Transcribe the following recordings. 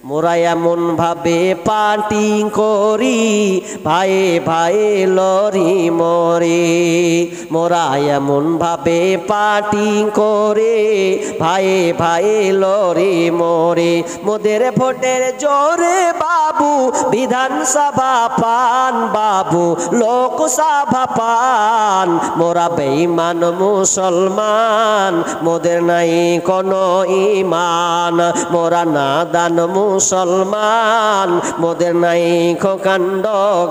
মোরা এমন ভাবে পার্টি করি, ভাইয়ে ভাইয়ে লরি মরে। মোরা এমন ভাবে পার্টি করে, ভাইয়ে ভাইয়ে লরি মরে। মোদের ভোটের জোরে বাবু বিধানসভা পান, বাবু লোকসভা পান। মোরা বেঈমান মুসলমান, মোদের নাই কোনো ঈমান। মোরা নাদান মুসলমান, মোদের নাই কাণ্ড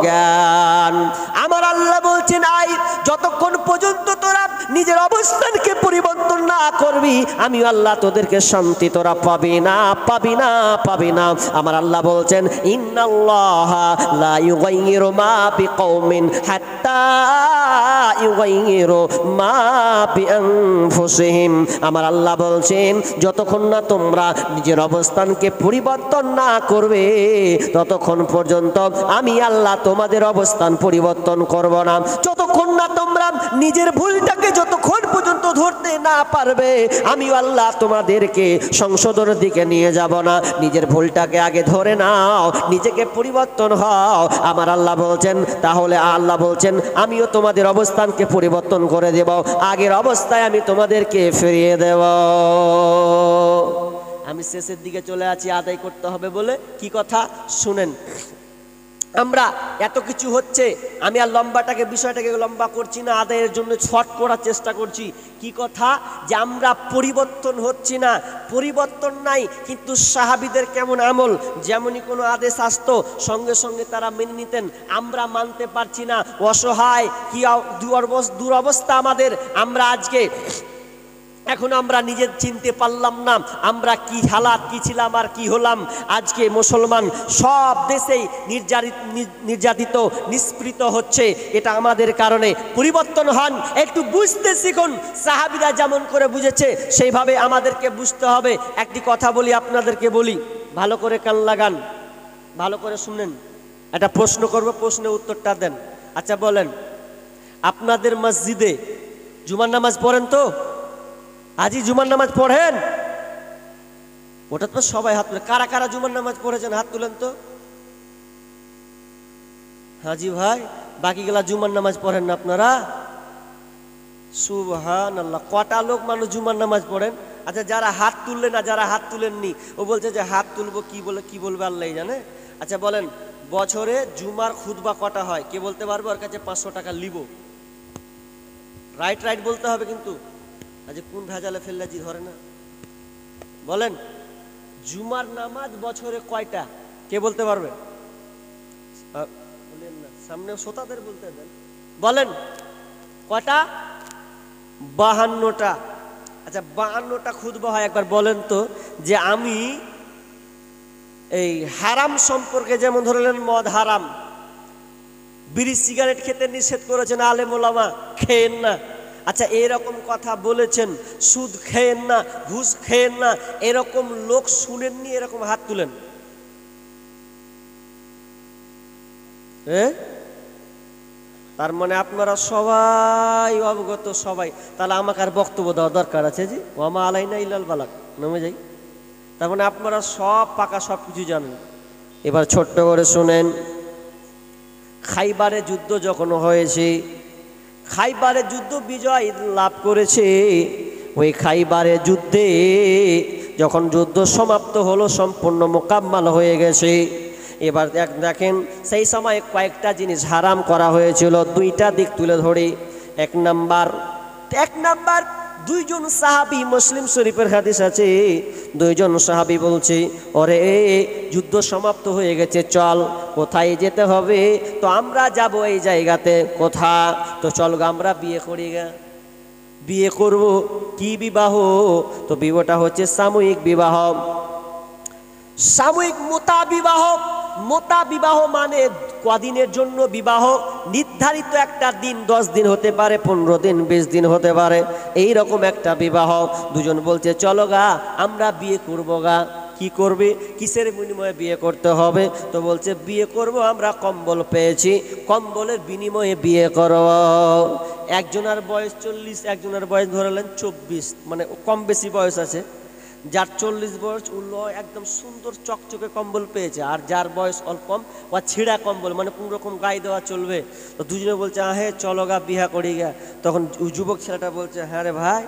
জ্ঞান। আমার আল্লাহ বলছেন, আই যতক্ষণ পর্যন্ত তোরা নিজের অবস্থানকে পরিবর্তন না করবি, আমি আল্লাহ তোদেরকে শান্তি তোরা পাবি না, পাবি না, পাবি না। আমার আল্লাহ বলছেন, ইন্নাল্লাহা লা ইউগাইয়িরু মা বিকওমিন হাত্তা ইউগাইয়িরু মা বিআনফুসিহিম। আমার আল্লাহ বলছেন, যতক্ষণ না তোমরা নিজের অবস্থানকে পরিবর্তন না করবে, ততক্ষণ পর্যন্ত আমি আল্লাহ তোমাদের অবস্থান পরিবর্তন করব না। যতক্ষণ না তোমরা নিজের ভুলটাকে যতক্ষণ পর্যন্ত ধরতে না পারবে, আমি আল্লাহ তোমাদেরকে সংশোধনের দিকে নিয়ে যাব না। নিজের ভুলটাকে আগে ধরে নাও, নিজেকে পরিবর্তন হও। আমার আল্লাহ বলছেন, তাহলে আল্লাহ বলছেন, আমিও তোমাদের অবস্থানকে পরিবর্তন করে দেব, আগের অবস্থায় আমি তোমাদেরকে ফিরিয়ে দেব। আমি শেষের দিকে চলে আছি, আদায় করতে হবে বলে। কি কথা শুনেন, আমরা এত কিছু হচ্ছে, আমি আর বিষয়টাকে লম্বা করছি না, আদায়ের জন্য শর্ট করার চেষ্টা করছি। কি কথা, যে আমরা পরিবর্তন হচ্ছি না, পরিবর্তন নাই। কিন্তু সাহাবীদের কেমন আমল, যেমনই কোনো আদেশ আসতো সঙ্গে সঙ্গে তারা মেনে নিতেন, আমরা মানতে পারছি না, অসহায়, কি দুরবস্থা আমাদের। আমরা আজকে এখন আমরা নিজে চিনতে পারলাম না আমরা কি হালাত, কি ছিলাম আর কি হলাম। আজকে মুসলমান সব দেশেই নির্যাতিত, নিষ্পৃত হচ্ছে। এটা আমাদের কারণে। পরিবর্তন হন, একটু বুঝতে শিখুন। সাহাবীরা যেমন করে বুঝেছে সেইভাবে আমাদেরকে বুঝতে হবে। একটি কথা বলি, আপনাদেরকে বলি, ভালো করে কান লাগান, ভালো করে শুনেন। একটা প্রশ্ন করব, প্রশ্নের উত্তরটা দেন। আচ্ছা বলেন, আপনাদের মসজিদে জুমার নামাজ পড়েন তো? আজই জুমার নামাজ পড়েন? ওটা তো সবাই হাত তুলে। কারা কারা জুমার নামাজ পড়েছেন হাত তুলেন তো। হাজি ভাই, বাকিগুলা জুমার নামাজ পড়েন না আপনারা? সুবহানাল্লাহ। কটা লোক মানুষ জুমার নামাজ পড়েন? আচ্ছা, যারা হাত তুললেন না, যারা হাত তুলেননি, ও বলছে যে হাত তুলবো, কি বলবে আল্লাহ জানে। আচ্ছা বলেন, বছরে জুমার খুতবা কটা হয়? কে বলতে পারবো? ওর কাছে 500 টাকা লিবো। রাইট বলতে হবে কিন্তু। আজ কোন ভেজালে ফেললাজি ধরে না। বলেন, জুমার নামাজ বছরে কয়টা? কে বলতে পারবে? বলেন না, সামনে শ্রোতাদের বলতে দেন। বলেন কয়টা? 52টা। আচ্ছা, 52টা খুতবা হয়। একবার বলেন তো, যে আমি এই হারাম সম্পর্কে, যেমন ধরলেন মদ হারাম, বিড়ি সিগারেট খেতে নিষেধ করেছেন আলেম ওলামা, খেয়েন না। আচ্ছা, এরকম কথা বলেছেন, সুদ খেয়েন না, ঘুষ খেয়েন না, এরকম লোক শুনেননি? এরকম হাত তুলেন। তার মানে আপনারা সবাই অবগত, সবাই। তাহলে আমাকে আর বক্তব্য দেওয়া দরকার আছে? জি, ওয়ামা আলাইনা ইল্লাল বালাগ, নেমে যাই। তার মানে আপনারা সব পাকা, সব কিছু জানেন। এবার ছোট্ট করে শুনেন, খাইবারে যুদ্ধ যখন হয়েছে, খাইবারে যুদ্ধ বিজয় লাভ করেছে। ওই খাইবারে যুদ্ধে যখন যুদ্ধ সমাপ্ত হলো, সম্পূর্ণ মোকাম্মাল হয়ে গেছে, এবার দেখেন সেই সময় কয়েকটা জিনিস হারাম করা হয়েছিল। দুইটা দিক তুলে ধরি। এক নাম্বার, দুইজন সাহাবী, মুসলিম শরীফের হাদিস আছে, দুইজন সাহাবী বলছে, ওরে যুদ্ধ সমাপ্ত হয়ে গেছে, চল কোথায় যেতে হবে? তো আমরা যাব এই জায়গাতে। কোথা? তো চল আমরা বিয়ে করি গা। বিয়ে করব। কি বিবাহ? তো বিবাহটা হচ্ছে সামূহিক বিবাহ, সামূহিক মোতা বিবাহ। মোতা বিবাহ মানে কদিনের জন্য বিবাহ? নির্ধারিত একটা দিন, 10 দিন হতে পারে, 15 দিন, 20 দিন হতে পারে, এই রকম একটা বিবাহ। দুজন বলছে চলো গা আমরা বিয়ে করবো গা। কি করবে? কিসের বিনিময়ে বিয়ে করতে হবে? তো বলছে বিয়ে করব, আমরা কম্বল পেয়েছি, কম্বলের বিনিময়ে বিয়ে করব। একজনের বয়স 40, একজনের বয়স ধরলেন 24, মানে কম বেশি বয়স আছে। যার 40 বয়স উল্লো একদম সুন্দর চকচকে কম্বল পেয়েছে, আর যার বয়স অল্প ও ছিঁড়া কম্বল, মানে কোন রকম গায়ে দেওয়া চলবে। তো দুজনে বলছে হে চলো গা বিহা করি গা। তখন যুবক ছেলেটা বলছে হ্যাঁ রে ভাই,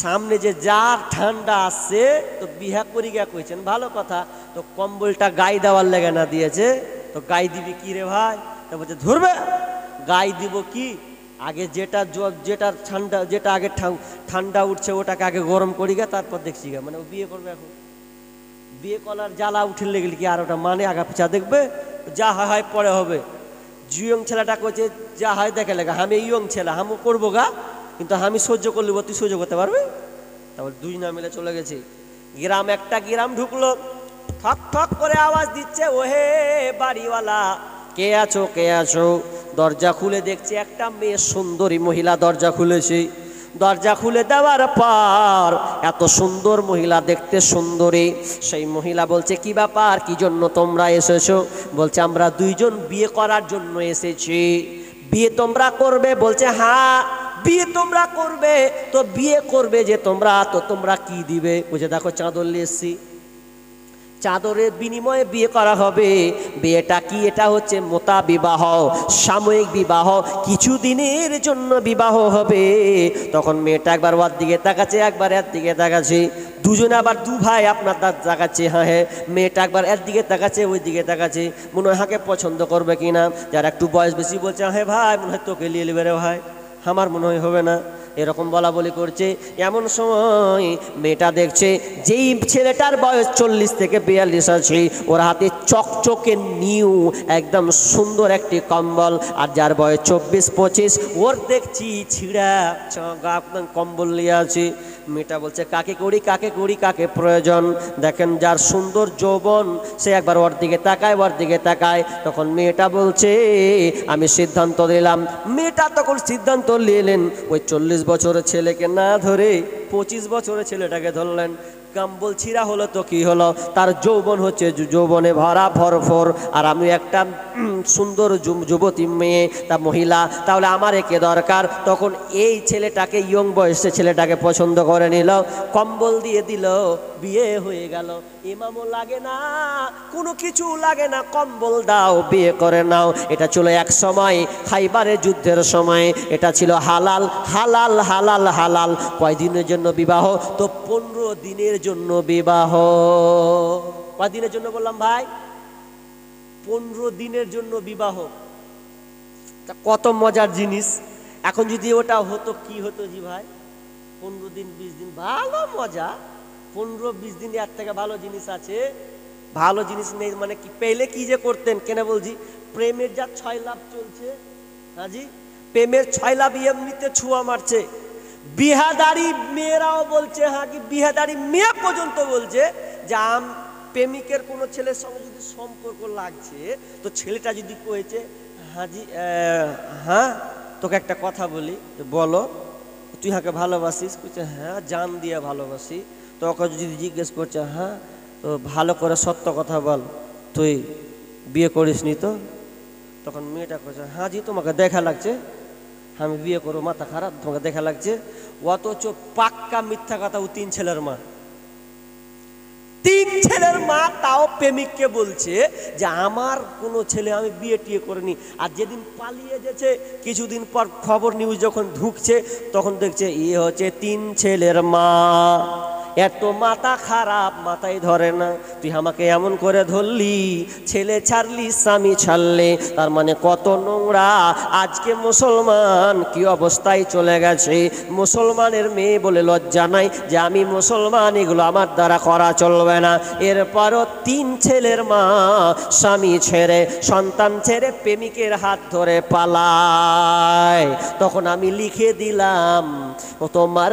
সামনে যে যার ঠান্ডা আসছে তো বিহা করি গা কইছেন, ভালো কথা। তো কম্বলটা গায়ে দেওয়ার লেগে না দিয়েছে, তো গায়ে দিবি কি রে ভাই? তো বলছে ধরবে গায়ে দিব কি, আগে যেটা ঠান্ডা, যেটা আগে ঠান্ডা উঠছে ওটাকে আগে গরম করি গা, তারপর দেখছি গা। মানে ও বিয়ে করবে এখন, বিয়ে করার জ্বালা উঠে লেগেল কি আর ওটা মানে আগা পিছা দেখবে, যা হয় পরে হবে। ইয়ং ছেলেটা করছে যা হয় দেখে লেগা, আমি ইয়ং ছেলে আমি করবো গা, কিন্তু আমি সহ্য করলি, তুই সহ্য করতে পারবে? তারপর দুই না মিলে চলে গেছে গ্রাম। একটা গ্রাম ঢুকলো, ঠক ঠক করে আওয়াজ দিচ্ছে ওহে বাড়িওয়ালা, কে আছো কে আছো? দরজা খুলে দেখছে একটা মেয়ে সুন্দরী মহিলা দরজা খুলেছে। দরজা খুলে দেওয়ার পর এত সুন্দর মহিলা, দেখতে সুন্দরী, সেই মহিলা বলছে কি ব্যাপার, কি জন্য তোমরা এসেছো? বলছে আমরা দুইজন বিয়ে করার জন্য এসেছি। বিয়ে তোমরা করবে? বলছে হ্যাঁ বিয়ে তোমরা করবে। তো বিয়ে করবে যে তোমরা, তো তোমরা কি দিবে? বলছে দেখো চাদর নিয়ে এসছি, চাদরের বিনিময়ে বিয়ে করা হবে। বিয়েটা কি? এটা হচ্ছে মোতা বিবাহ, সাময়িক বিবাহ, কিছু দিনের জন্য বিবাহ হবে। তখন মেয়েটা একবার ওর দিকে তাকাচ্ছে, একবার এর দিকে তাকাচ্ছে, দুজনে আবার দু ভাই আপনার তাকাচ্ছে। হ্যাঁ হ্যাঁ, মেয়েটা একবার এর দিকে তাকাচ্ছে, ওই দিকে তাকাচ্ছে, মনে হয় হাঁকে পছন্দ করবে কিনা। যারা একটু বয়স বেশি বলছে হ্যাঁ ভাই মনে হয় তোকে নিয়ে নেবে রে ভাই, আমার মনে হয় হবে না, এরকম বলা বলি করছে। এমন সময় মেয়েটা দেখছে যেই ছেলেটার বয়স 40 থেকে 42 আছে, ওর হাতে চকচকে নিউ একদম সুন্দর একটি কম্বল, আর যার বয়স 24-25 ওর দেখছি ছিঁড়া একদম কম্বল নিয়ে আছে। মেয়েটা বলছে কাকে করি কাকে করি, কাকে প্রয়োজন? দেখেন যার সুন্দর যৌবন, সে একবার ওর দিকে তাকায়, ওর দিকে তাকায়। তখন মেয়েটা বলছে আমি সিদ্ধান্ত দিলাম। মেয়েটা তখন সিদ্ধান্ত নিলেন ওই 40 বছরের ছেলেকে না ধরে 25 বছরের ছেলেটাকে ধরলেন। কম্বল ছিঁড়া হলো তো কি হলো, তার যৌবন হচ্ছে যৌবনে ভরা ভরফর, আর আমি একটা সুন্দর যুবতী মেয়ে, তা মহিলা, তাহলে আমার একে দরকার। তখন এই ছেলেটাকে, ইয়ং বয়সে ছেলেটাকে পছন্দ করে নিল, কম্বল দিয়ে দিল, বিয়ে হয়ে গেল। ইমামও লাগে না, কোনো কিছু লাগে না, কম্বল দাও বিয়ে করে নাও। এটা ছিল এক সময় খাইবারের যুদ্ধের সময়, এটা ছিল হালাল হালাল হালাল হালাল। কয়দিনের জন্য বিবাহ? তো 15 দিনের জন্য বিবাহ। কয়দিনের জন্য বললাম ভাই? 15 দিনের জন্য বিবাহ। কত মজার জিনিস। এখন যদি ওটা হতো কি হতো জি ভাই? 15 দিন 20 দিন ভালো মজা। 15-20 দিন এর থেকে ভালো জিনিস আছে? ভালো জিনিস নেই মানে কি? পেলে কি যে করতেন, কেন বলছি, প্রেমের যা 6 লাভ চলছে, হাজি প্রেমের 6 লাভ এমনিতে ছুঁয়া মারছে। বিহাদারি মেয়েরাও বলছে, হ্যাঁ কি বিহাদারি মেয়ে পর্যন্ত বলছে যে প্রেমিকের কোনো ছেলের সঙ্গে যদি সম্পর্ক লাগছে, তো ছেলেটা যদি কয়েছে হাজি হ্যাঁ তোকে একটা কথা বলি, বলো তুই হাকে ভালোবাসিস? কইছে হ্যাঁ জান দিয়ে ভালোবাসি। তো ওকে যদি জিজ্ঞেস করছে হ্যাঁ তো ভালো করে সত্য কথা বল, তুই বিয়ে করিসনি তো? তখন মেয়েটা কইছে হ্যাঁ জি তোমাকে দেখা লাগছে, আমি বিয়ে করবো, মাথা খারাপ, তোমাকে দেখা লাগছে। অথচ পাক্কা মিথ্যা কথা, ও 3 ছেলের মা। 3 ছেলের মা, তাও প্রেমিককে বলছে যে আমার কোনো ছেলে আমি বিয়ে টিয়ে করিনি। আর যেদিন পালিয়ে গেছে, কিছুদিন পর খবর নিউজ যখন ঢুকছে, তখন দেখছে হচ্ছে 3 ছেলের মা। এত মাথা খারাপ, মাথায় ধরে না। তুই আমাকে এমন করে ধরলি, ছেলে ছাড়লি স্বামী ছাড়লে, তার মানে কত নোংরা। আজকে মুসলমান কি অবস্থায় চলে গেছে। মুসলমানের মেয়ে বলে লজ্জা নাই যে আমি মুসলমান, এগুলো আমার দ্বারা করা চলবে না। এরপরও 3 ছেলের মা স্বামী ছেড়ে, সন্তান ছেড়ে প্রেমিকের হাত ধরে পালায়। তখন আমি লিখে দিলাম ও তোমার